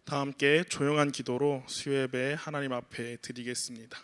다 함께 조용한 기도로 수요예배 하나님 앞에 드리겠습니다.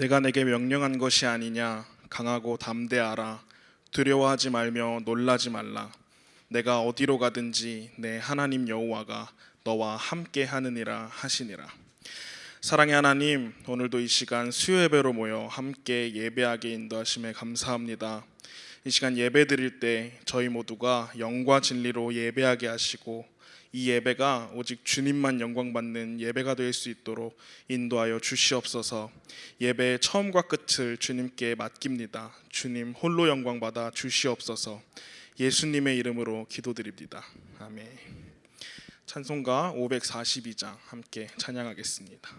내가 내게 명령한 것이 아니냐. 강하고 담대하라. 두려워하지 말며 놀라지 말라. 내가 어디로 가든지 내 하나님 여호와가 너와 함께 하느니라 하시니라. 사랑의 하나님, 오늘도 이 시간 수요예배로 모여 함께 예배하게 인도하심에 감사합니다. 이 시간 예배 드릴 때 저희 모두가 영과 진리로 예배하게 하시고 이 예배가 오직 주님만 영광받는 예배가 될 수 있도록 인도하여 주시옵소서. 예배의 처음과 끝을 주님께 맡깁니다. 주님 홀로 영광받아 주시옵소서. 예수님의 이름으로 기도드립니다. 아멘. 찬송가 542장 함께 찬양하겠습니다.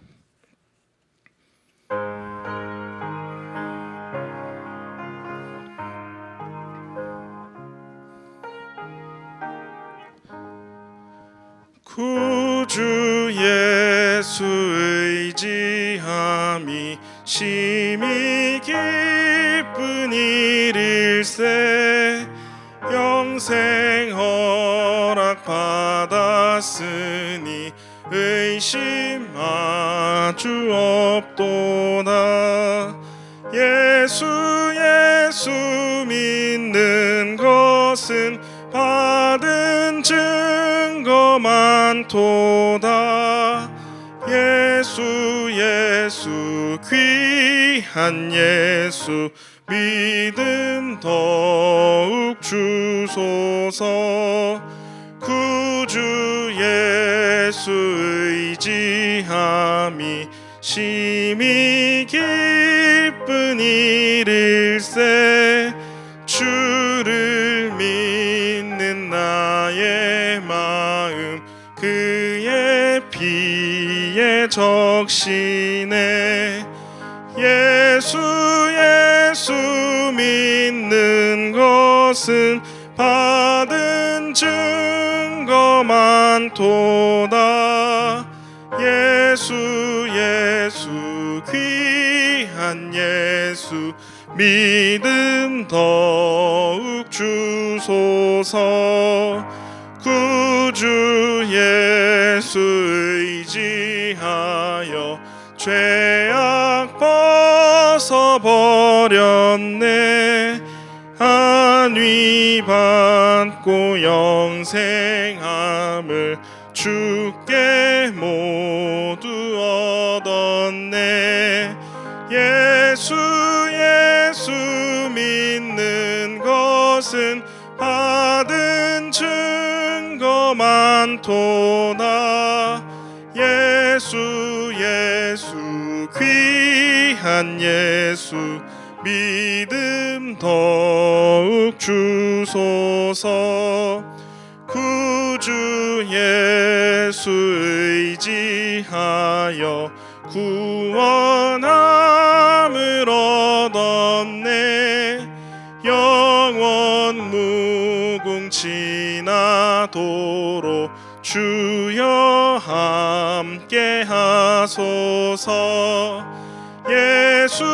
구주 예수 의지함이 심히 기쁜 일일세. 영생 허락 받았으니 의심 아주 없도다. 예수 믿는 것은 받은 증거 많도다. 예수 귀한 예수 믿음 더욱 주소서. 구주 예수 의지함이 심히 기쁜 일일세. 주를 믿는 나의 마음 그의 피에 적시네. 예수 믿는 것은 받은 증거 많도다. 예수 귀한 예수 믿음 더욱 주소서. 구주 예수 의지하여 죄악 벗어버렸네. 안위 받고 영생함을 주께 모두 얻었네. 예수 믿는 것은 받은 증거 많도다. 예수 귀한 예수 믿음 더욱 주소서. 구주 예수 의지하여 구원함을 얻었네. 영원 무궁지나도록 주여 함께 하소서. 예수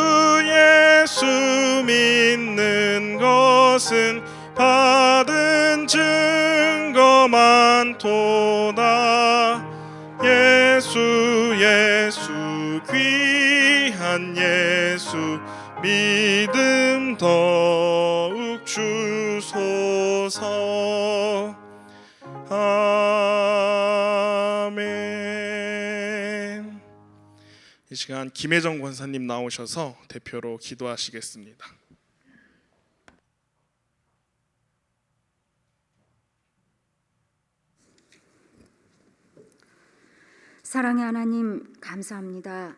믿는 것은 받은 증거 많도다. 예수 귀한 예수 믿음 더욱 주소서. 아멘. 이 시간 김혜정 권사님 나오셔서 대표로 기도하시겠습니다. 사랑의 하나님, 감사합니다.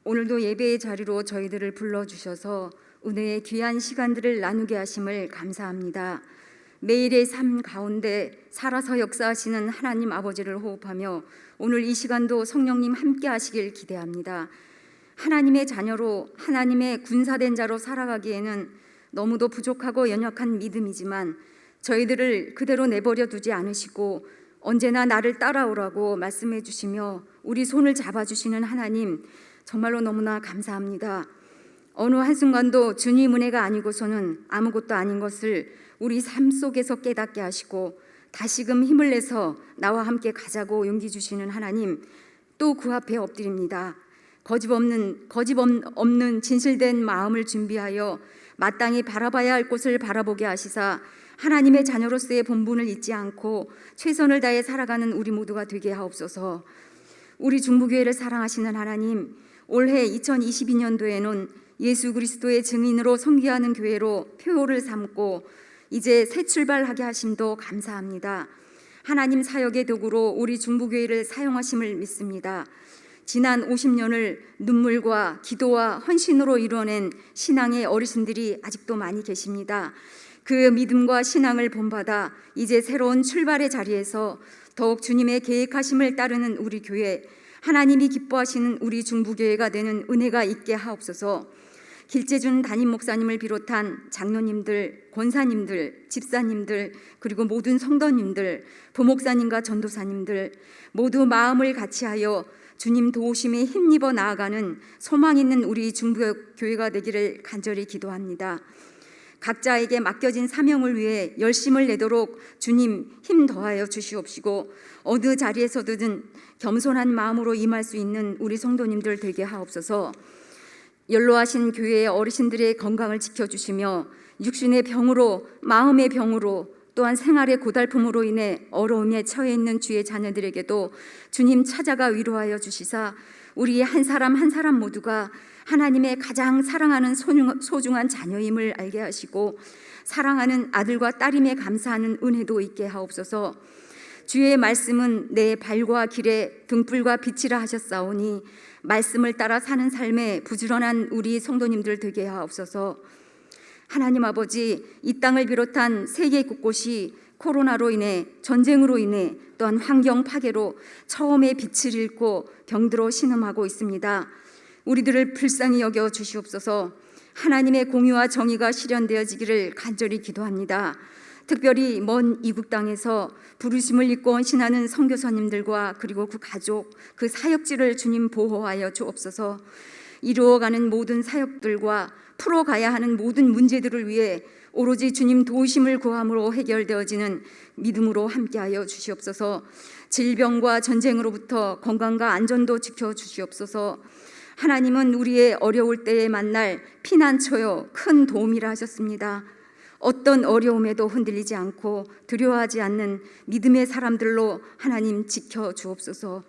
오늘도 예배의 자리로 저희들을 불러주셔서 은혜의 귀한 시간들을 나누게 하심을 감사합니다. 매일의 삶 가운데 살아서 역사하시는 하나님 아버지를 호흡하며 오늘 이 시간도 성령님 함께 하시길 기대합니다. 하나님의 자녀로, 하나님의 군사된 자로 살아가기에는 너무도 부족하고 연약한 믿음이지만 저희들을 그대로 내버려 두지 않으시고 언제나 나를 따라오라고 말씀해 주시며 우리 손을 잡아주시는 하나님, 정말로 너무나 감사합니다. 어느 한순간도 주님 은혜가 아니고서는 아무것도 아닌 것을 우리 삶 속에서 깨닫게 하시고 다시금 힘을 내서 나와 함께 가자고 용기 주시는 하나님, 또 그 앞에 엎드립니다. 거짓 없는 진실된 마음을 준비하여 마땅히 바라봐야 할 곳을 바라보게 하시사 하나님의 자녀로서의 본분을 잊지 않고 최선을 다해 살아가는 우리 모두가 되게 하옵소서. 우리 중부교회를 사랑하시는 하나님, 올해 2022년도에는 예수 그리스도의 증인으로 선교하는 교회로 표를 삼고 이제 새 출발하게 하심도 감사합니다. 하나님 사역의 도구로 우리 중부교회를 사용하심을 믿습니다. 지난 50년을 눈물과 기도와 헌신으로 이루어낸 신앙의 어르신들이 아직도 많이 계십니다. 그 믿음과 신앙을 본받아 이제 새로운 출발의 자리에서 더욱 주님의 계획하심을 따르는 우리 교회, 하나님이 기뻐하시는 우리 중부교회가 되는 은혜가 있게 하옵소서. 길재준 담임 목사님을 비롯한 장로님들, 권사님들, 집사님들, 그리고 모든 성도님들, 부목사님과 전도사님들 모두 마음을 같이하여 주님 도우심에 힘입어 나아가는 소망 있는 우리 중부교회가 되기를 간절히 기도합니다. 각자에게 맡겨진 사명을 위해 열심을 내도록 주님 힘 더하여 주시옵시고 어느 자리에서든 겸손한 마음으로 임할 수 있는 우리 성도님들 되게 하옵소서. 연로하신 교회의 어르신들의 건강을 지켜주시며 육신의 병으로, 마음의 병으로, 또한 생활의 고달픔으로 인해 어려움에 처해 있는 주의 자녀들에게도 주님 찾아가 위로하여 주시사 우리 한 사람 한 사람 모두가 하나님의 가장 사랑하는 소중한 자녀임을 알게 하시고 사랑하는 아들과 딸임에 감사하는 은혜도 있게 하옵소서. 주의 말씀은 내 발과 길에 등불과 빛이라 하셨사오니 말씀을 따라 사는 삶에 부지런한 우리 성도님들 되게 하옵소서. 하나님 아버지, 이 땅을 비롯한 세계 곳곳이 코로나로 인해, 전쟁으로 인해, 또한 환경 파괴로 처음에 빛을 잃고 병들어 신음하고 있습니다. 우리들을 불쌍히 여겨 주시옵소서. 하나님의 공의와 정의가 실현되어지기를 간절히 기도합니다. 특별히 먼 이국 땅에서 부르심을 입고 헌신하는 선교사님들과 그리고 그 가족, 그 사역지를 주님 보호하여 주옵소서. 이루어가는 모든 사역들과 풀어가야 하는 모든 문제들을 위해 오로지 주님 도우심을 구함으로 해결되어지는 믿음으로 함께하여 주시옵소서. 질병과 전쟁으로부터 건강과 안전도 지켜주시옵소서. 하나님은 우리의 어려울 때에 만날 피난처요 큰 도움이라 하셨습니다. 어떤 어려움에도 흔들리지 않고 두려워하지 않는 믿음의 사람들로 하나님 지켜주옵소서.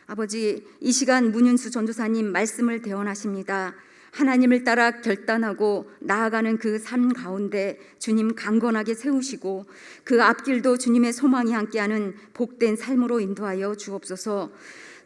아버지, 이 시간 문윤수 전도사님 말씀을 대언하십니다. 하나님을 따라 결단하고 나아가는 그 삶 가운데 주님 강건하게 세우시고 그 앞길도 주님의 소망이 함께하는 복된 삶으로 인도하여 주옵소서.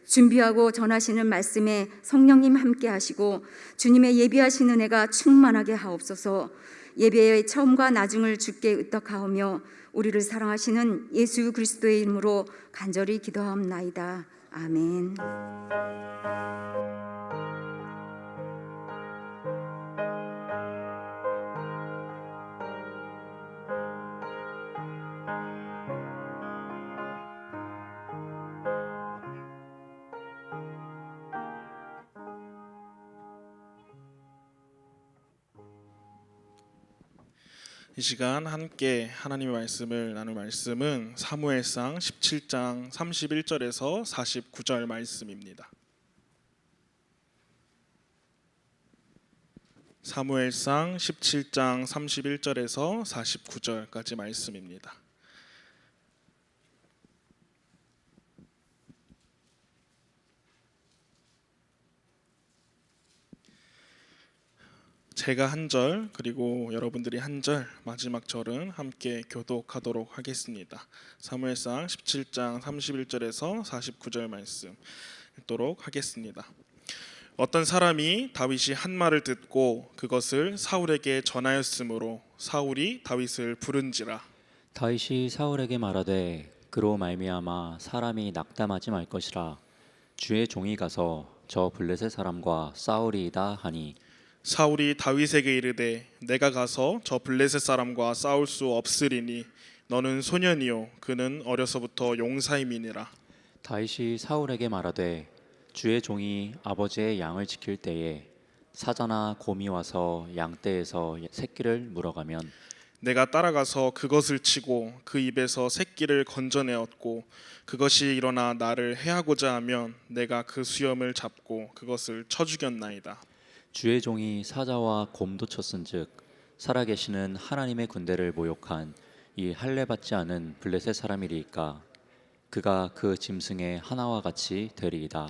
준비하고 전하시는 말씀에 성령님 함께 하시고 주님의 예비하신 은혜가 충만하게 하옵소서. 예배의 처음과 나중을 주께 의탁하오며 우리를 사랑하시는 예수 그리스도의 이름으로 간절히 기도하옵나이다. 아멘. 이 시간 함께 하나님의 말씀을 나눌 말씀은 사무엘상 17장 31절에서 49절 말씀입니다. 사무엘상 17장 31절에서 49절까지 말씀입니다. 제가 한 절 그리고 여러분들이 한 절 마지막 절은 함께 교독하도록 하겠습니다. 사무엘상 17장 31절에서 49절 말씀 읽도록 하겠습니다. 어떤 사람이 다윗이 한 말을 듣고 그것을 사울에게 전하였으므로 사울이 다윗을 부른지라. 다윗이 사울에게 말하되 그로 말미암아 사람이 낙담하지 말 것이라. 주의 종이 가서 저 블레셋 사람과 싸우리이다 하니 사울이 다윗에게 이르되 내가 가서 저 블레셋 사람과 싸울 수 없으리니 너는 소년이요 그는 어려서부터 용사임이니라. 다윗이 사울에게 말하되 주의 종이 아버지의 양을 지킬 때에 사자나 곰이 와서 양떼에서 새끼를 물어가면 내가 따라가서 그것을 치고 그 입에서 새끼를 건져내었고 그것이 일어나 나를 해하고자 하면 내가 그 수염을 잡고 그것을 쳐 죽였나이다. 주의 종이 사자와 곰도 쳤은즉 살아계시는 하나님의 군대를 모욕한 이 할례받지 않은 블레셋 사람이리이까 그가 그 짐승의 하나와 같이 되리이다.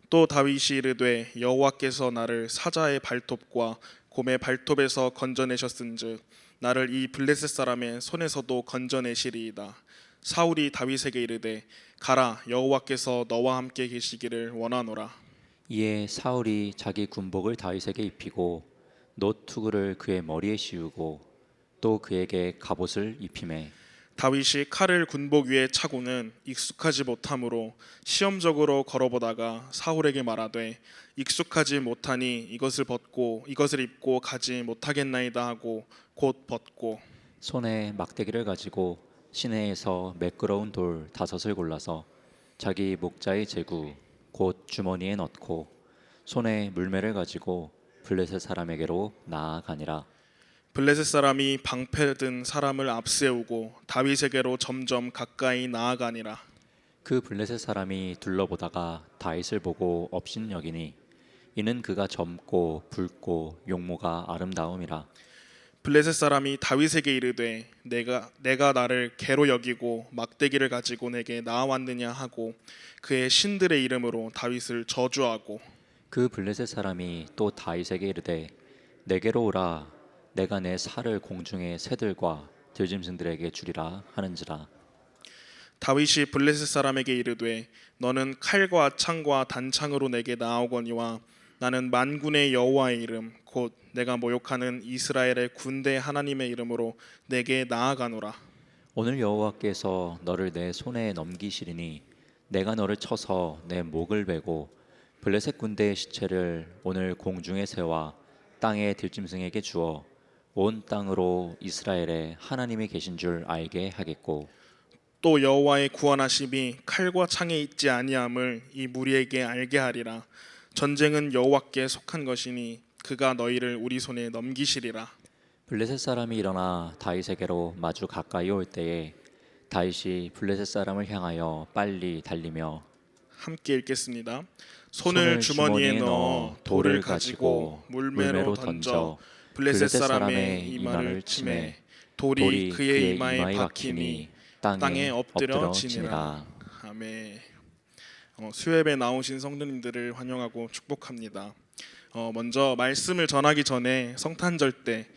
또 다윗이 이르되 여호와께서 나를 사자의 발톱과 곰의 발톱에서 건져내셨은즉 나를 이 블레셋 사람의 손에서도 건져내시리이다. 사울이 다윗에게 이르되 가라 여호와께서 너와 함께 계시기를 원하노라. 이에 사울이 자기 군복을 다윗에게 입히고 놋투구를 그의 머리에 씌우고 또 그에게 갑옷을 입히매 다윗이 칼을 군복 위에 차고는 익숙하지 못하므로 시험적으로 걸어보다가 사울에게 말하되 익숙하지 못하니 이것을 벗고 이것을 입고 가지 못하겠나이다 하고 곧 벗고 손에 막대기를 가지고 시내에서 매끄러운 돌 5을 골라서 자기 목자의 제구 곧 주머니에 넣고 손에 물매를 가지고 블레셋 사람에게로 나아가니라. 블레셋 사람이 방패 든 사람을 앞세우고 다윗에게로 점점 가까이 나아가니라. 그 블레셋 사람이 둘러보다가 다윗을 보고 업신여기니 이는 그가 젊고 붉고 용모가 아름다움이라. 블레셋 사람이 다윗에게 이르되 내가 나를 개로 여기고 막대기를 가지고 내게 나아왔느냐 하고 그의 신들의 이름으로 다윗을 저주하고 그 블레셋 사람이 또 다윗에게 이르되 내게로 오라 내가 내 살을 공중의 새들과 들짐승들에게 주리라 하는지라. 다윗이 블레셋 사람에게 이르되 너는 칼과 창과 단창으로 내게 나아오거니와 나는 만군의 여호와의 이름 곧 내가 모욕하는 이스라엘의 군대 하나님의 이름으로 내게 나아가노라. 오늘 여호와께서 너를 내 손에 넘기시리니 내가 너를 쳐서 내 목을 베고 블레셋 군대의 시체를 오늘 공중의 새와 땅의 들짐승에게 주어 온 땅으로 이스라엘에 하나님이 계신 줄 알게 하겠고 또 여호와의 구원하심이 칼과 창에 있지 아니함을 이 무리에게 알게 하리라. 전쟁은 여호와께 속한 것이니 그가 너희를 우리 손에 넘기시리라. 블레셋 사람이 일어나 다윗에게로 마주 가까이 올 때에 다윗이 블레셋 사람을 향하여 빨리 달리며 함께 읽겠습니다. 손을 주머니에 넣어 돌을 가지고 물매로 던져 블레셋 사람의 이마를 치매 돌이 그의 이마에 박히니 땅에 엎드려 지니라. 아멘. 수협에 나오신 성도님들을 환영하고 축복합니다. 먼저 말씀을 전하기 전에 성탄절 때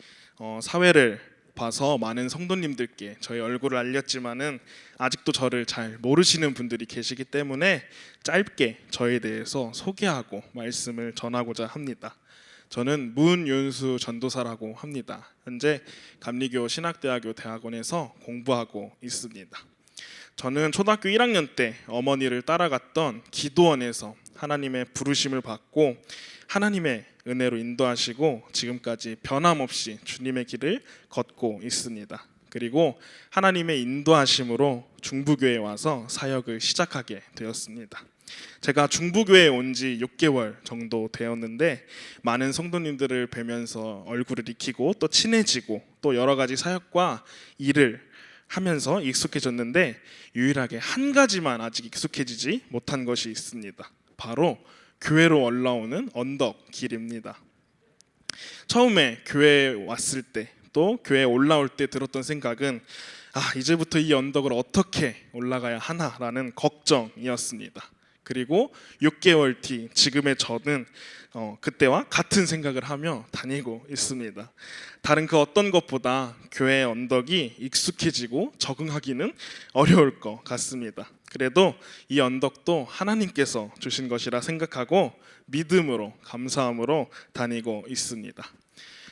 사회를 봐서 많은 성도님들께 저희 얼굴을 알렸지만은 아직도 저를 잘 모르시는 분들이 계시기 때문에 짧게 저에 대해서 소개하고 말씀을 전하고자 합니다. 저는 문윤수 전도사라고 합니다. 현재 감리교 신학대학교 대학원에서 공부하고 있습니다. 저는 초등학교 1학년 때 어머니를 따라갔던 기도원에서 하나님의 부르심을 받고 하나님의 은혜로 인도하시고 지금까지 변함없이 주님의 길을 걷고 있습니다. 그리고 하나님의 인도하심으로 중부교회에 와서 사역을 시작하게 되었습니다. 제가 중부교회에 온 지 6개월 정도 되었는데 많은 성도님들을 뵈면서 얼굴을 익히고 또 친해지고 또 여러 가지 사역과 일을 하면서 익숙해졌는데 유일하게 한 가지만 아직 익숙해지지 못한 것이 있습니다. 바로 교회로 올라오는 언덕길입니다. 처음에 교회에 왔을 때 또 교회에 올라올 때 들었던 생각은 이제부터 이 언덕을 어떻게 올라가야 하나라는 걱정이었습니다. 그리고 6개월 뒤 지금의 저는 그때와 같은 생각을 하며 다니고 있습니다. 다른 그 어떤 것보다 교회의 언덕이 익숙해지고 적응하기는 어려울 것 같습니다. 그래도 이 언덕도 하나님께서 주신 것이라 생각하고 믿음으로 감사함으로 다니고 있습니다.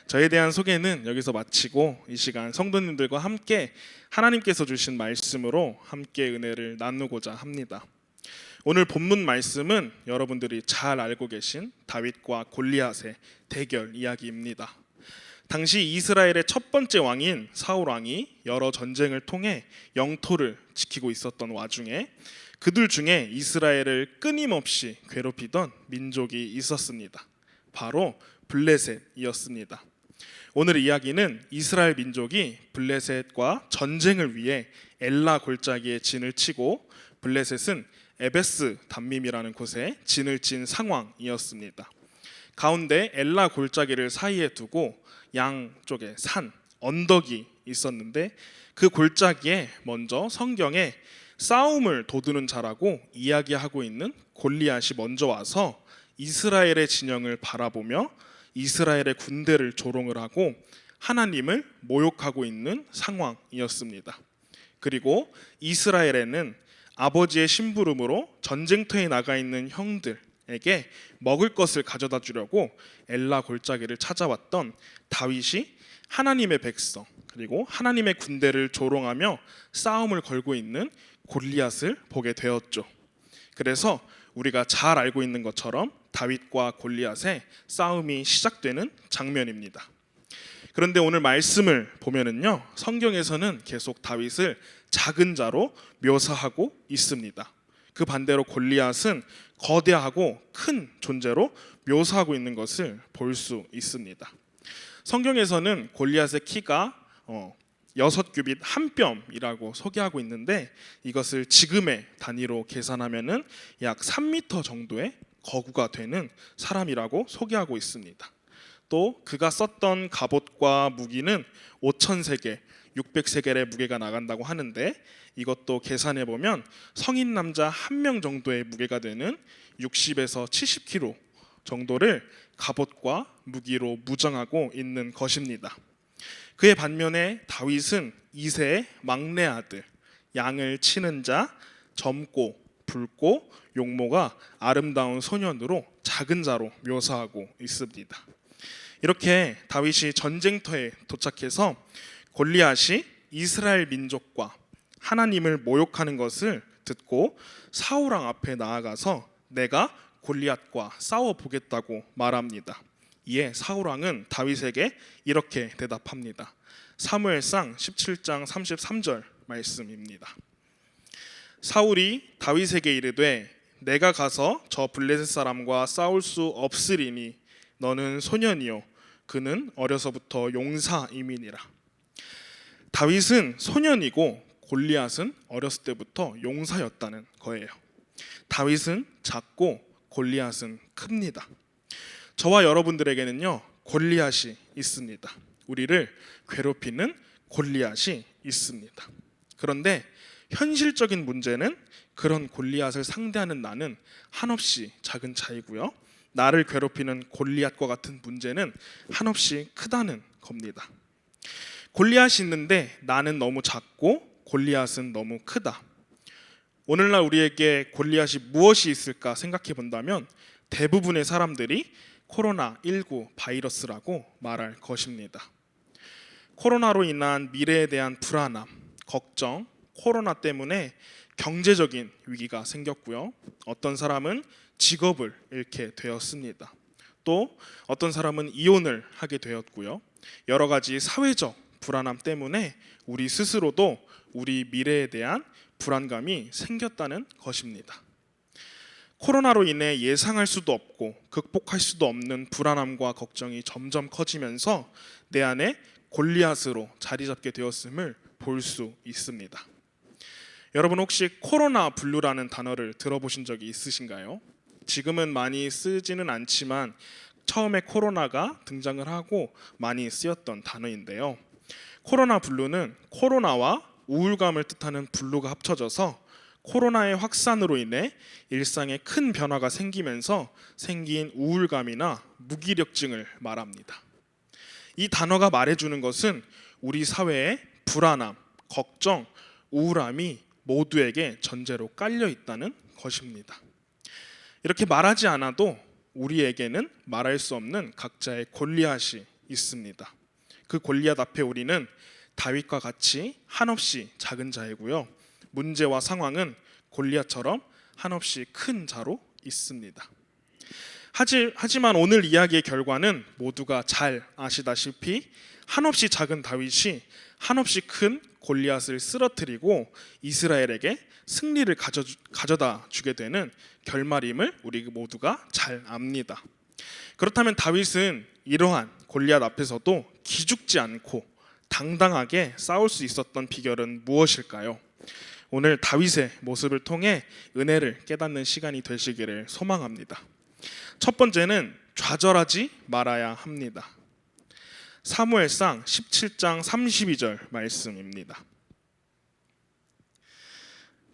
저에 대한 소개는 여기서 마치고 이 시간 성도님들과 함께 하나님께서 주신 말씀으로 함께 은혜를 나누고자 합니다. 오늘 본문 말씀은 여러분들이 잘 알고 계신 다윗과 골리앗의 대결 이야기입니다. 당시 이스라엘의 첫 번째 왕인 사울 왕이 여러 전쟁을 통해 영토를 지키고 있었던 와중에 그들 중에 이스라엘을 끊임없이 괴롭히던 민족이 있었습니다. 바로 블레셋이었습니다. 오늘 이야기는 이스라엘 민족이 블레셋과 전쟁을 위해 엘라 골짜기에 진을 치고 블레셋은 에베스 담밈이라는 곳에 진을 친 상황이었습니다. 가운데 엘라 골짜기를 사이에 두고 양쪽에 산, 언덕이 있었는데 그 골짜기에 먼저 성경에 싸움을 도두는 자라고 이야기하고 있는 골리앗이 먼저 와서 이스라엘의 진영을 바라보며 이스라엘의 군대를 조롱을 하고 하나님을 모욕하고 있는 상황이었습니다. 그리고 이스라엘에는 아버지의 심부름으로 전쟁터에 나가 있는 형들에게 먹을 것을 가져다 주려고 엘라 골짜기를 찾아왔던 다윗이 하나님의 백성 그리고 하나님의 군대를 조롱하며 싸움을 걸고 있는 골리앗을 보게 되었죠. 그래서 우리가 잘 알고 있는 것처럼 다윗과 골리앗의 싸움이 시작되는 장면입니다. 그런데 오늘 말씀을 보면은요, 성경에서는 계속 다윗을 작은 자로 묘사하고 있습니다. 그 반대로 골리앗은 거대하고 큰 존재로 묘사하고 있는 것을 볼 수 있습니다. 성경에서는 골리앗의 키가 6규빗 한 뼘이라고 소개하고 있는데 이것을 지금의 단위로 계산하면은 약 3m 정도의 거구가 되는 사람이라고 소개하고 있습니다. 또 그가 썼던 갑옷과 무기는 5,000세겔, 600세겔의 무게가 나간다고 하는데 이것도 계산해 보면 성인 남자 한 명 정도의 무게가 되는 60에서 70kg 정도를 갑옷과 무기로 무장하고 있는 것입니다. 그의 반면에 다윗은 이새의 막내 아들, 양을 치는 자, 젊고 붉고 용모가 아름다운 소년으로 작은 자로 묘사하고 있습니다. 이렇게 다윗이 전쟁터에 도착해서 골리앗이 이스라엘 민족과 하나님을 모욕하는 것을 듣고 사울 왕 앞에 나아가서 내가 골리앗과 싸워보겠다고 말합니다. 이에 사울 왕은 다윗에게 이렇게 대답합니다. 사무엘상 17장 33절 말씀입니다. 사울이 다윗에게 이르되 내가 가서 저 블레셋 사람과 싸울 수 없으리니 너는 소년이요 그는 어려서부터 용사임이니라. 다윗은 소년이고 골리앗은 어렸을 때부터 용사였다는 거예요. 다윗은 작고 골리앗은 큽니다. 저와 여러분들에게는요 골리앗이 있습니다. 우리를 괴롭히는 골리앗이 있습니다. 그런데 현실적인 문제는 그런 골리앗을 상대하는 나는 한없이 작은 차이고요. 나를 괴롭히는 골리앗과 같은 문제는 한없이 크다는 겁니다. 골리앗이 있는데 나는 너무 작고 골리앗은 너무 크다. 오늘날 우리에게 골리앗이 무엇이 있을까 생각해 본다면 대부분의 사람들이 코로나19 바이러스라고 말할 것입니다. 코로나로 인한 미래에 대한 불안함, 걱정, 코로나 때문에 경제적인 위기가 생겼고요. 어떤 사람은 직업을 잃게 되었습니다. 또 어떤 사람은 이혼을 하게 되었고요. 여러 가지 사회적 불안함 때문에 우리 스스로도 우리 미래에 대한 불안감이 생겼다는 것입니다. 코로나로 인해 예상할 수도 없고 극복할 수도 없는 불안함과 걱정이 점점 커지면서 내 안에 골리앗으로 자리 잡게 되었음을 볼 수 있습니다. 여러분 혹시 코로나 블루라는 단어를 들어보신 적이 있으신가요? 지금은 많이 쓰지는 않지만 처음에 코로나가 등장을 하고 많이 쓰였던 단어인데요. 코로나 블루는 코로나와 우울감을 뜻하는 블루가 합쳐져서 코로나의 확산으로 인해 일상에 큰 변화가 생기면서 생긴 우울감이나 무기력증을 말합니다. 이 단어가 말해주는 것은 우리 사회의 불안함, 걱정, 우울함이 모두에게 전제로 깔려 있다는 것입니다. 이렇게 말하지 않아도 우리에게는 말할 수 없는 각자의 골리앗이 있습니다. 그 골리앗 앞에 우리는 다윗과 같이 한없이 작은 자이고요. 문제와 상황은 골리앗처럼 한없이 큰 자로 있습니다. 하지만 오늘 이야기의 결과는 모두가 잘 아시다시피 한없이 작은 다윗이 한없이 큰 골리앗을 쓰러뜨리고 이스라엘에게 승리를 가져다 주게 되는 결말임을 우리 모두가 잘 압니다. 그렇다면 다윗은 이러한 골리앗 앞에서도 기죽지 않고 당당하게 싸울 수 있었던 비결은 무엇일까요? 오늘 다윗의 모습을 통해 은혜를 깨닫는 시간이 되시기를 소망합니다. 첫 번째는 좌절하지 말아야 합니다. 사무엘상 17장 32절 말씀입니다.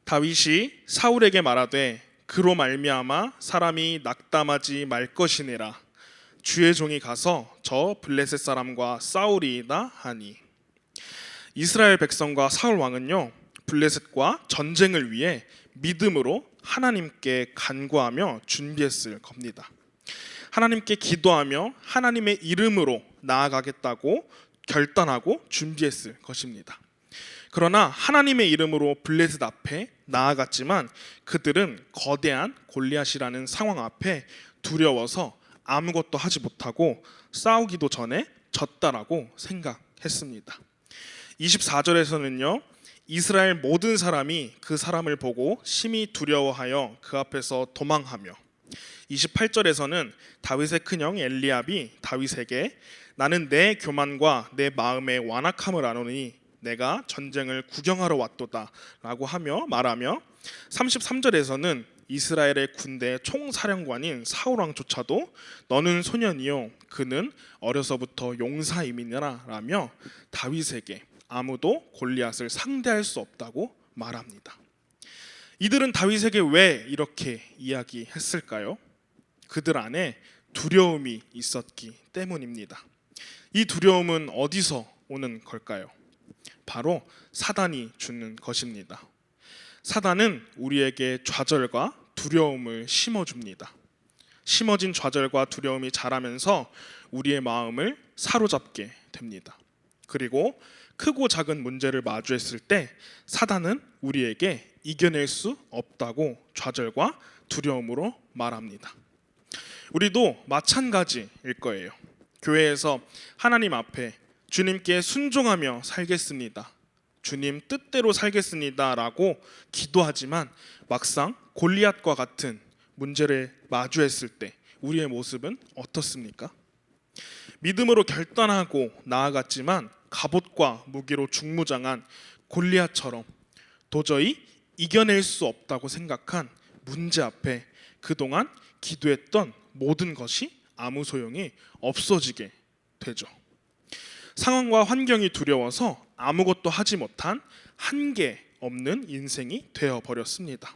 다윗이 사울에게 말하되 그로 말미암아 사람이 낙담하지 말 것이니라. 주의 종이 가서 저 블레셋 사람과 싸우리이다 하니. 이스라엘 백성과 사울 왕은요, 블레셋과 전쟁을 위해 믿음으로 하나님께 간구하며 준비했을 겁니다. 하나님께 기도하며 하나님의 이름으로 나아가겠다고 결단하고 준비했을 것입니다. 그러나 하나님의 이름으로 블레셋 앞에 나아갔지만 그들은 거대한 골리앗이라는 상황 앞에 두려워서 아무것도 하지 못하고 싸우기도 전에 졌다라고 생각했습니다. 24절에서는요, 이스라엘 모든 사람이 그 사람을 보고 심히 두려워하여 그 앞에서 도망하며, 28절에서는 다윗의 큰형 엘리압이 다윗에게 나는 내 교만과 내 마음의 완악함을 아노니 내가 전쟁을 구경하러 왔도다 라고 말하며, 33절에서는 이스라엘의 군대 총사령관인 사울왕조차도 너는 소년이요 그는 어려서부터 용사임이니라 라며 다윗에게 아무도 골리앗을 상대할 수 없다고 말합니다. 이들은 다윗에게 왜 이렇게 이야기했을까요? 그들 안에 두려움이 있었기 때문입니다. 이 두려움은 어디서 오는 걸까요? 바로 사단이 주는 것입니다. 사단은 우리에게 좌절과 두려움을 심어줍니다. 심어진 좌절과 두려움이 자라면서 우리의 마음을 사로잡게 됩니다. 그리고 크고 작은 문제를 마주했을 때 사단은 우리에게 이겨낼 수 없다고 좌절과 두려움으로 말합니다. 우리도 마찬가지일 거예요. 교회에서 하나님 앞에 주님께 순종하며 살겠습니다, 주님 뜻대로 살겠습니다 라고 기도하지만 막상 골리앗과 같은 문제를 마주했을 때 우리의 모습은 어떻습니까? 믿음으로 결단하고 나아갔지만 갑옷과 무기로 중무장한 골리앗처럼 도저히 이겨낼 수 없다고 생각한 문제 앞에 그동안 기도했던 모든 것이 아무 소용이 없어지게 되죠. 상황과 환경이 두려워서 아무것도 하지 못한 한계 없는 인생이 되어버렸습니다.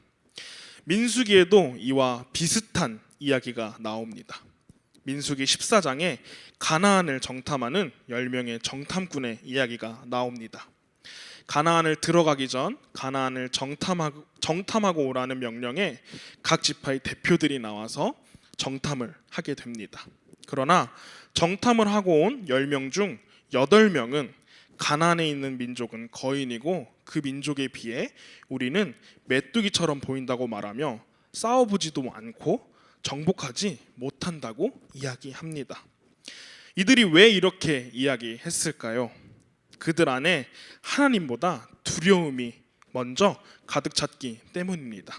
민수기에도 이와 비슷한 이야기가 나옵니다. 민수기 14장에 가나안을 정탐하는 10명의 정탐꾼의 이야기가 나옵니다. 가나안을 들어가기 전 가나안을 정탐하고 오라는 명령에 각 지파의 대표들이 나와서 정탐을 하게 됩니다. 그러나 정탐을 하고 온 10명 중 8명은 가나안에 있는 민족은 거인이고 그 민족에 비해 우리는 메뚜기처럼 보인다고 말하며 싸워보지도 않고 정복하지 못한다고 이야기합니다. 이들이 왜 이렇게 이야기했을까요? 그들 안에 하나님보다 두려움이 먼저 가득 찼기 때문입니다.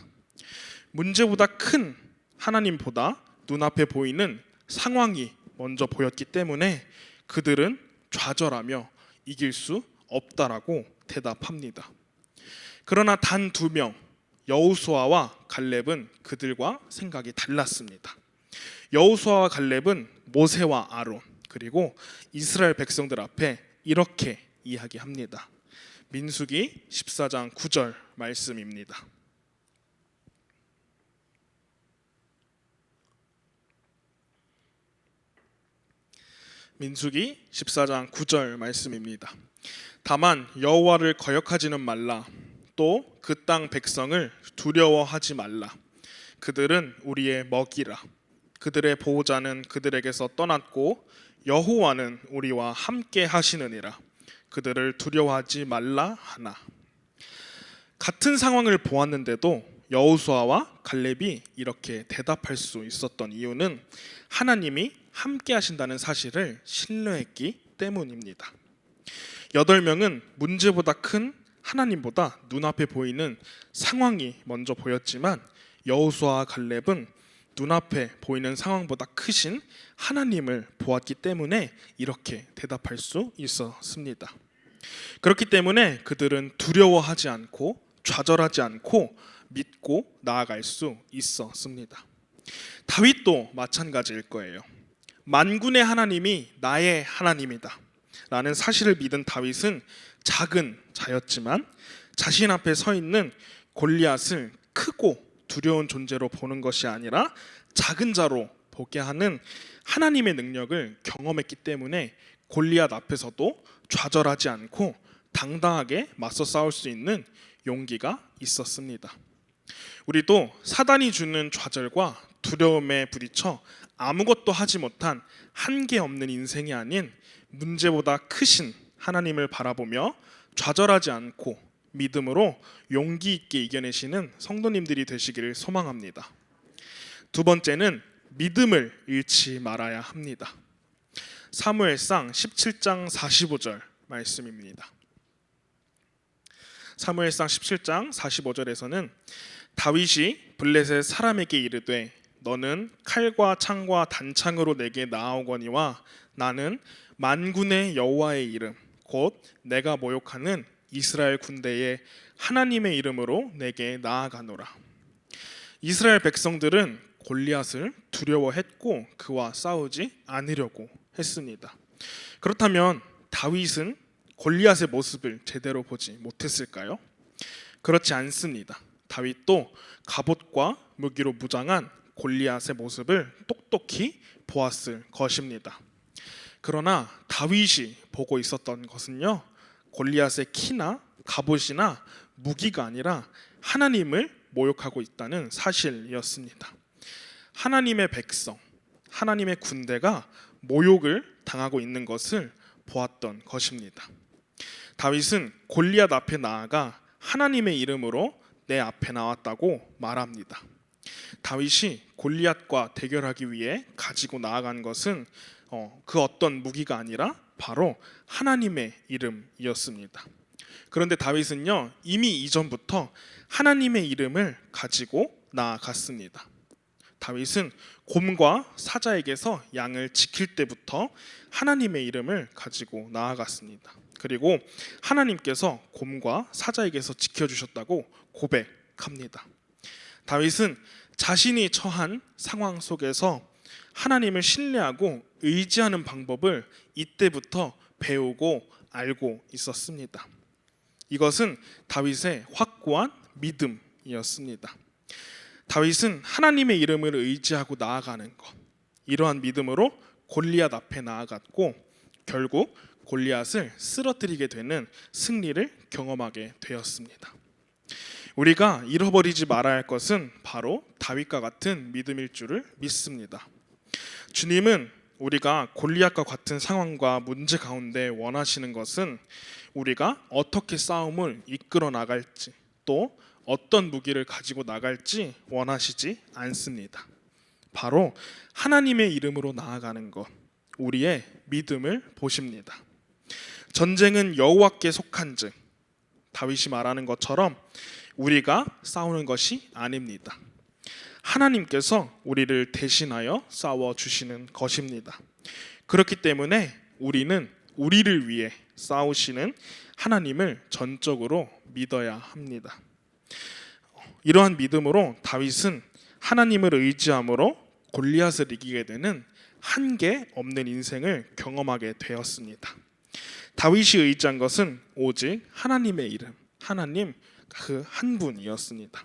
문제보다 큰 하나님보다 눈앞에 보이는 상황이 먼저 보였기 때문에 그들은 좌절하며 이길 수 없다라고 대답합니다. 그러나 단 2명 여호수아와 갈렙은 그들과 생각이 달랐습니다. 여호수아와 갈렙은 모세와 아론 그리고 이스라엘 백성들 앞에 이렇게 이야기합니다. 민수기 14장 9절 말씀입니다. 민수기 14장 9절 말씀입니다. 다만 여호와를 거역하지는 말라. 또 그 땅 백성을 두려워하지 말라. 그들은 우리의 먹이라. 그들의 보호자는 그들에게서 떠났고 여호와는 우리와 함께 하시느니라. 그들을 두려워하지 말라 하나. 같은 상황을 보았는데도 여호수아와 갈렙이 이렇게 대답할 수 있었던 이유는 하나님이 함께 하신다는 사실을 신뢰했기 때문입니다. 8명은 문제보다 큰 하나님보다 눈앞에 보이는 상황이 먼저 보였지만 여호수아와 갈렙은 눈앞에 보이는 상황보다 크신 하나님을 보았기 때문에 이렇게 대답할 수 있었습니다. 그렇기 때문에 그들은 두려워하지 않고 좌절하지 않고 믿고 나아갈 수 있었습니다. 다윗도 마찬가지일 거예요. 만군의 하나님이 나의 하나님이다 라는 사실을 믿은 다윗은 작은 자였지만 자신 앞에 서 있는 골리앗을 크고 두려운 존재로 보는 것이 아니라 작은 자로 보게 하는 하나님의 능력을 경험했기 때문에 골리앗 앞에서도 좌절하지 않고 당당하게 맞서 싸울 수 있는 용기가 있었습니다. 우리도 사단이 주는 좌절과 두려움에 부딪혀 아무것도 하지 못한 한계 없는 인생이 아닌 문제보다 크신 하나님을 바라보며 좌절하지 않고 믿음으로 용기 있게 이겨내시는 성도님들이 되시기를 소망합니다. 두 번째는 믿음을 잃지 말아야 합니다. 사무엘상 17장 45절 말씀입니다. 사무엘상 17장 45절에서는 다윗이 블레셋 사람에게 이르되 너는 칼과 창과 단창으로 내게 나아오거니와 나는 만군의 여호와의 이름 곧 내가 모욕하는 이스라엘 군대의 하나님의 이름으로 내게 나아가노라. 이스라엘 백성들은 골리앗을 두려워했고 그와 싸우지 않으려고 했습니다. 그렇다면 다윗은 골리앗의 모습을 제대로 보지 못했을까요? 그렇지 않습니다. 다윗도 갑옷과 무기로 무장한 골리앗의 모습을 똑똑히 보았을 것입니다. 그러나 다윗이 보고 있었던 것은요, 골리앗의 키나 갑옷이나 무기가 아니라 하나님을 모욕하고 있다는 사실이었습니다. 하나님의 백성, 하나님의 군대가 모욕을 당하고 있는 것을 보았던 것입니다. 다윗은 골리앗 앞에 나아가 하나님의 이름으로 내 앞에 나왔다고 말합니다. 다윗이 골리앗과 대결하기 위해 가지고 나아간 것은 그 어떤 무기가 아니라 바로 하나님의 이름이었습니다. 그런데 다윗은요, 이미 이전부터 하나님의 이름을 가지고 나아갔습니다. 다윗은 곰과 사자에게서 양을 지킬 때부터 하나님의 이름을 가지고 나아갔습니다. 그리고 하나님께서 곰과 사자에게서 지켜주셨다고 고백합니다. 다윗은 자신이 처한 상황 속에서 하나님을 신뢰하고 의지하는 방법을 이때부터 배우고 알고 있었습니다. 이것은 다윗의 확고한 믿음이었습니다. 다윗은 하나님의 이름을 의지하고 나아가는 것, 이러한 믿음으로 골리앗 앞에 나아갔고 결국 골리앗을 쓰러뜨리게 되는 승리를 경험하게 되었습니다. 우리가 잃어버리지 말아야 할 것은 바로 다윗과 같은 믿음일 줄을 믿습니다. 주님은 우리가 골리앗과 같은 상황과 문제 가운데 원하시는 것은 우리가 어떻게 싸움을 이끌어 나갈지 또 어떤 무기를 가지고 나갈지 원하시지 않습니다. 바로 하나님의 이름으로 나아가는 것, 우리의 믿음을 보십니다. 전쟁은 여호와께 속한즉 다윗이 말하는 것처럼 우리가 싸우는 것이 아닙니다. 하나님께서 우리를 대신하여 싸워주시는 것입니다. 그렇기 때문에 우리는 우리를 위해 싸우시는 하나님을 전적으로 믿어야 합니다. 이러한 믿음으로 다윗은 하나님을 의지함으로 골리앗을 이기게 되는 한계 없는 인생을 경험하게 되었습니다. 다윗이 의지한 것은 오직 하나님의 이름, 하나님 그 한 분이었습니다.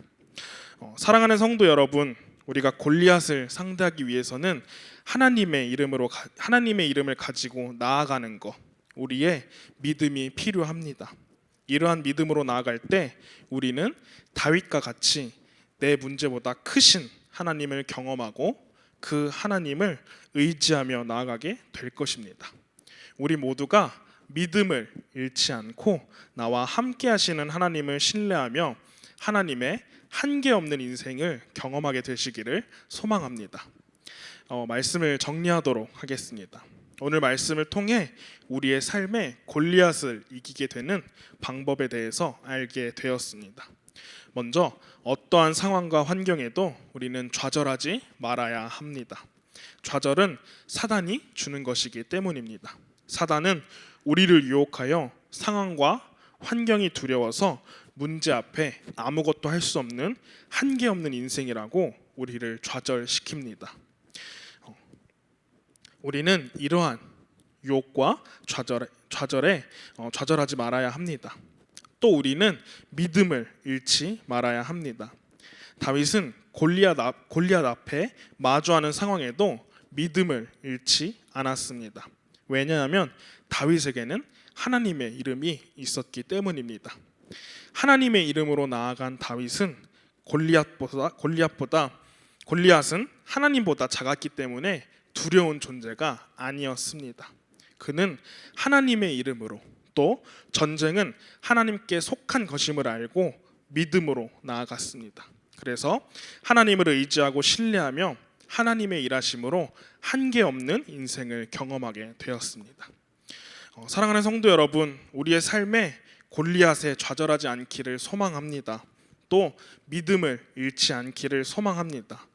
사랑하는 성도 여러분, 우리가 골리앗을 상대하기 위해서는 하나님의 이름을 가지고 나아가는 것, 우리의 믿음이 필요합니다. 이러한 믿음으로 나아갈 때 우리는 다윗과 같이 내 문제보다 크신 하나님을 경험하고 그 하나님을 의지하며 나아가게 될 것입니다. 우리 모두가 믿음을 잃지 않고 나와 함께 하시는 하나님을 신뢰하며 하나님의 한계 없는 인생을 경험하게 되시기를 소망합니다. 말씀을 정리하도록 하겠습니다. 오늘 말씀을 통해 우리의 삶에 골리앗을 이기게 되는 방법에 대해서 알게 되었습니다. 먼저 어떠한 상황과 환경에도 우리는 좌절하지 말아야 합니다. 좌절은 사단이 주는 것이기 때문입니다. 사단은 우리를 유혹하여 상황과 환경이 두려워서 문제 앞에 아무것도 할 수 없는 한계 없는 인생이라고 우리를 좌절시킵니다. 우리는 이러한 유혹과 좌절하지 말아야 합니다. 또 우리는 믿음을 잃지 말아야 합니다. 다윗은 골리앗 앞에 마주하는 상황에도 믿음을 잃지 않았습니다. 왜냐하면 다윗에게는 하나님의 이름이 있었기 때문입니다. 하나님의 이름으로 나아간 다윗은 골리앗은 하나님보다 작았기 때문에 두려운 존재가 아니었습니다. 그는 하나님의 이름으로 또 전쟁은 하나님께 속한 것임을 알고 믿음으로 나아갔습니다. 그래서 하나님을 의지하고 신뢰하며 하나님의 일하심으로 한계 없는 인생을 경험하게 되었습니다. 사랑하는 성도 여러분, 우리의 삶에 골리앗에 좌절하지 않기를 소망합니다. 또 믿음을 잃지 않기를 소망합니다.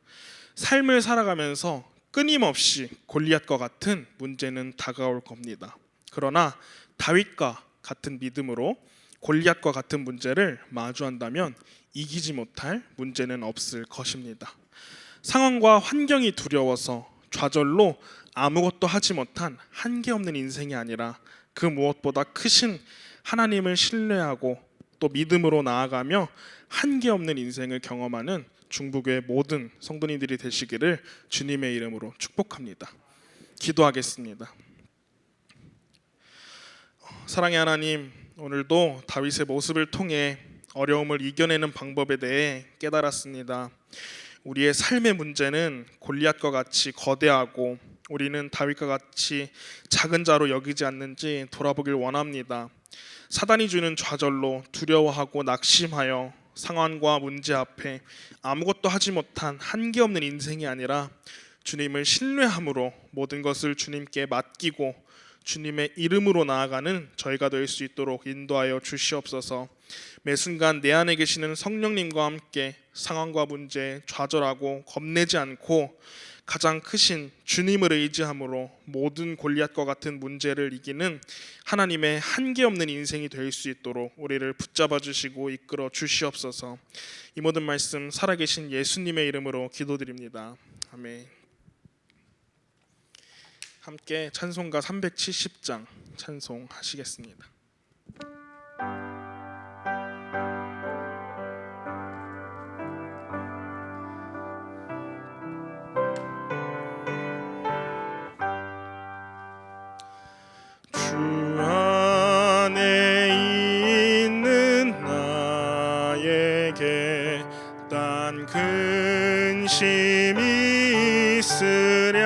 삶을 살아가면서 끊임없이 골리앗과 같은 문제는 다가올 겁니다. 그러나 다윗과 같은 믿음으로 골리앗과 같은 문제를 마주한다면 이기지 못할 문제는 없을 것입니다. 상황과 환경이 두려워서 좌절로 아무것도 하지 못한 한계 없는 인생이 아니라 그 무엇보다 크신 하나님을 신뢰하고 또 믿음으로 나아가며 한계 없는 인생을 경험하는 중부교회 모든 성도님들이 되시기를 주님의 이름으로 축복합니다. 기도하겠습니다. 사랑의 하나님, 오늘도 다윗의 모습을 통해 어려움을 이겨내는 방법에 대해 깨달았습니다. 우리의 삶의 문제는 골리앗과 같이 거대하고 우리는 다윗과 같이 작은 자로 여기지 않는지 돌아보길 원합니다. 사단이 주는 좌절로 두려워하고 낙심하여 상황과 문제 앞에 아무것도 하지 못한 한계 없는 인생이 아니라 주님을 신뢰함으로 모든 것을 주님께 맡기고 주님의 이름으로 나아가는 저희가 될 수 있도록 인도하여 주시옵소서. 매 순간 내 안에 계시는 성령님과 함께 상황과 문제에 좌절하고 겁내지 않고 가장 크신 주님을 의지함으로 모든 골리앗과 같은 문제를 이기는 하나님의 한계 없는 인생이 될 수 있도록 우리를 붙잡아 주시고 이끌어 주시옵소서. 이 모든 말씀 살아계신 예수님의 이름으로 기도드립니다. 아멘. 함께 찬송가 370장 찬송하시겠습니다. 주 안에 있는 나에게 딴 근심이 있으랴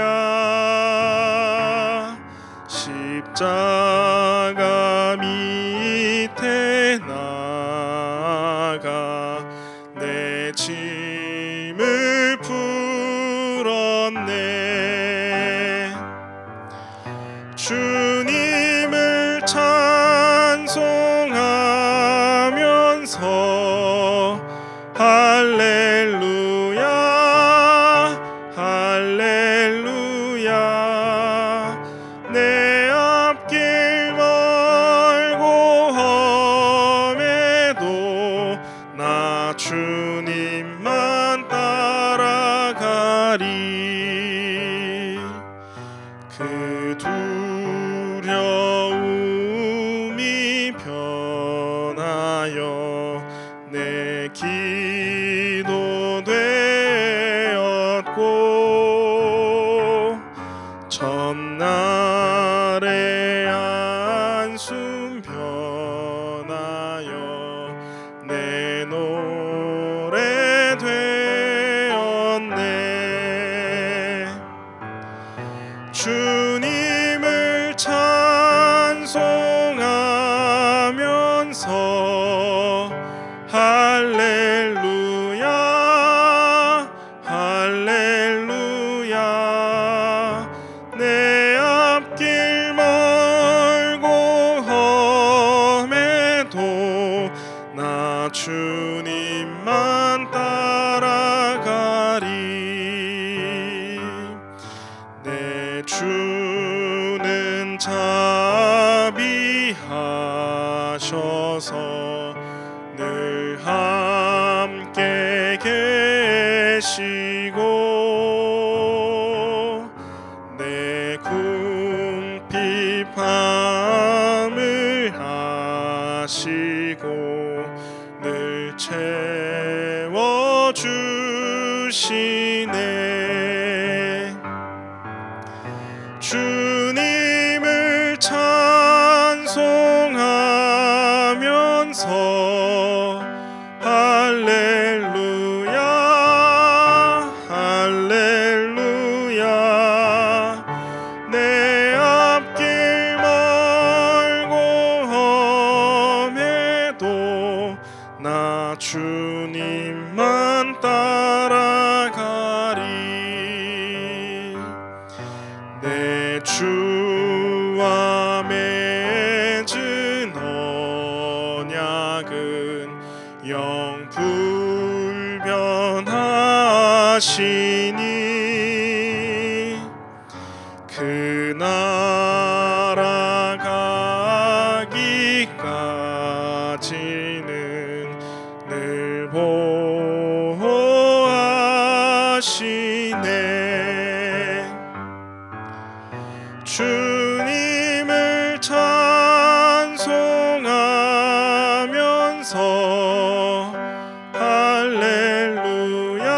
십자가 밑에 나가 내 짐을 풀었네. 주님을 찬송하면서 할렐루야 할렐루야 내 앞길 멀고 험해도 나 주님만 따라가리. 그 두려움 자비하셔서 늘 함께 계시고 내 궁핍함을 아시고 늘 채워주시네. 주님을 찬송하면서 할렐루야 할렐루야 내 앞길 멀고 험해도 나 주님만 따라가리. 내 주와 맺은 언약은 영 불변하시니 그 나라 가기까지는 늘 보호하시네. 주님을 찬송하면서 할렐루야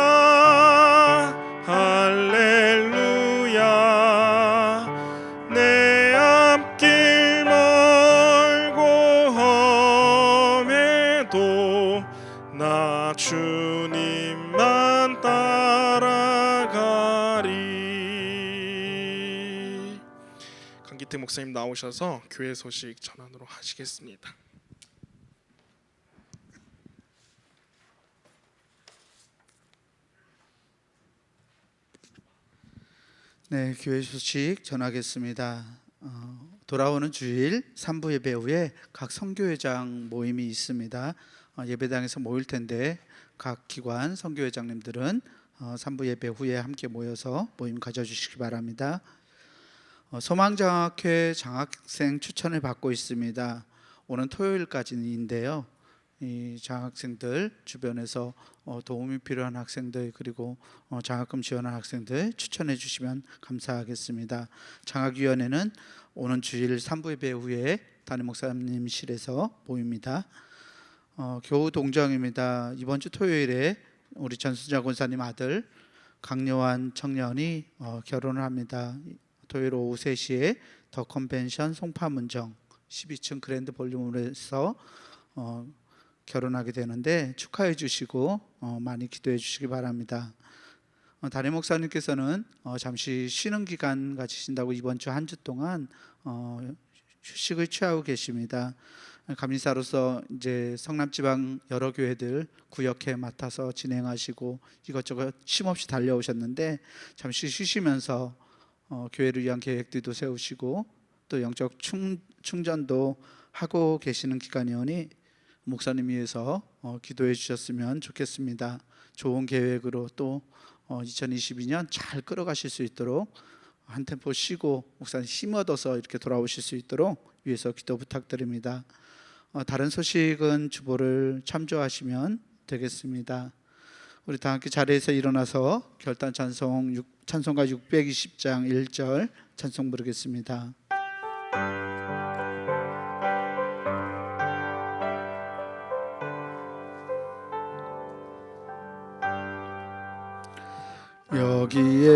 할렐루야 내 앞길 멀고 험해도 나 주님만 따라가리. 강기태 목사님 나오셔서 교회 소식 전하도록 하시겠습니다. 네, 교회 소식 전하겠습니다. 돌아오는 주일 3부 예배 후에 각 선교회장 모임이 있습니다. 예배당에서 모일 텐데 각 기관 선교회장님들은 3부 예배 후에 함께 모여서 모임 가져주시기 바랍니다. 소망장학회 장학생 추천을 받고 있습니다. 오는 토요일까지인데요. 이 장학생들 주변에서 도움이 필요한 학생들 그리고 장학금 지원한 학생들 추천해 주시면 감사하겠습니다. 장학위원회는 오는 주일 3부 예배 후에 담임 목사님실에서 모입니다. 교우 동정입니다. 이번 주 토요일에 우리 전순자 권사님 아들 강요한 청년이 결혼을 합니다. 토요일 오후 3시에 더 컨벤션 송파문정 12층 그랜드 볼륨홀에서 결혼하게 되는데 축하해 주시고 많이 기도해 주시기 바랍니다. 담임 목사님께서는 잠시 쉬는 기간 가지신다고 이번 주 한 주 동안 휴식을 취하고 계십니다. 감리사로서 이제 성남지방 여러 교회들 구역회 맡아서 진행하시고 이것저것 쉼없이 달려오셨는데 잠시 쉬시면서 교회를 위한 계획들도 세우시고 또 영적 충전도 하고 계시는 기간이오니 목사님 위해서 기도해 주셨으면 좋겠습니다. 좋은 계획으로 또 2022년 잘 끌어가실 수 있도록 한 템포 쉬고 목사님 힘 얻어서 이렇게 돌아오실 수 있도록 위해서 기도 부탁드립니다. 다른 소식은 주보를 참조하시면 되겠습니다. 우리 다 함께 자리에서 일어나서 결단 찬송가 620장 1절 찬송 부르겠습니다. 여기에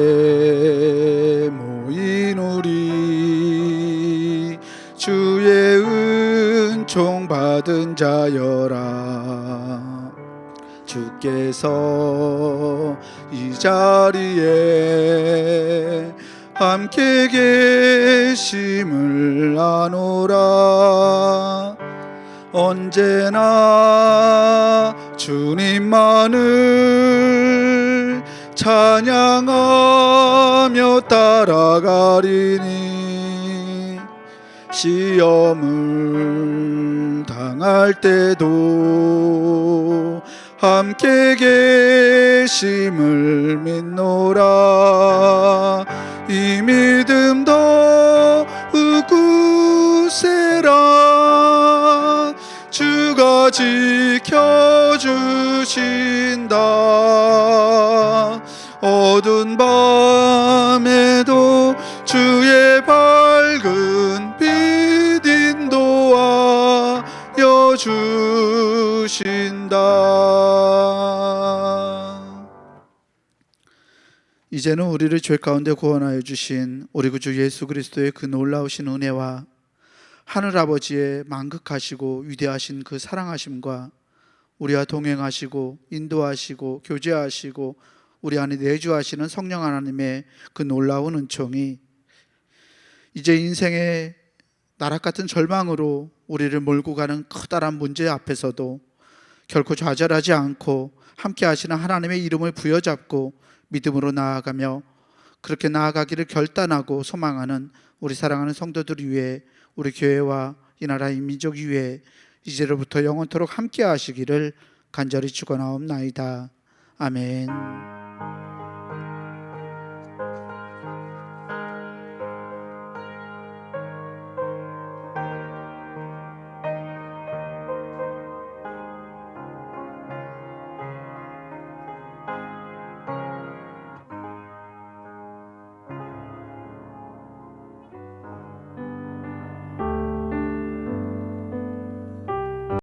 모인 우리 주의 은총 받은 자여라. 주께서 이 자리에 함께 계심을 아노라. 언제나 주님만을 찬양하며 따라가리니 시험을 당할 때도 함께 계심을 믿노라. 이 믿음 더욱 지켜주신다. 어두운 밤에도 주의 밝은 빛 인도하여 주신다. 이제는 우리를 죄 가운데 구원하여 주신 우리 구주 예수 그리스도의 그 놀라우신 은혜와 하늘 아버지의 만극하시고 위대하신 그 사랑하심과 우리와 동행하시고 인도하시고 교제하시고 우리 안에 내주하시는 성령 하나님의 그 놀라운 은총이 이제 인생의 나락 같은 절망으로 우리를 몰고 가는 커다란 문제 앞에서도 결코 좌절하지 않고 함께 하시는 하나님의 이름을 부여잡고 믿음으로 나아가며 그렇게 나아가기를 결단하고 소망하는 우리 사랑하는 성도들 위해 우리 교회와 이 나라 이 민족 위해 이제로부터 영원토록 함께 하시기를 간절히 축원하옵나이다. 아멘.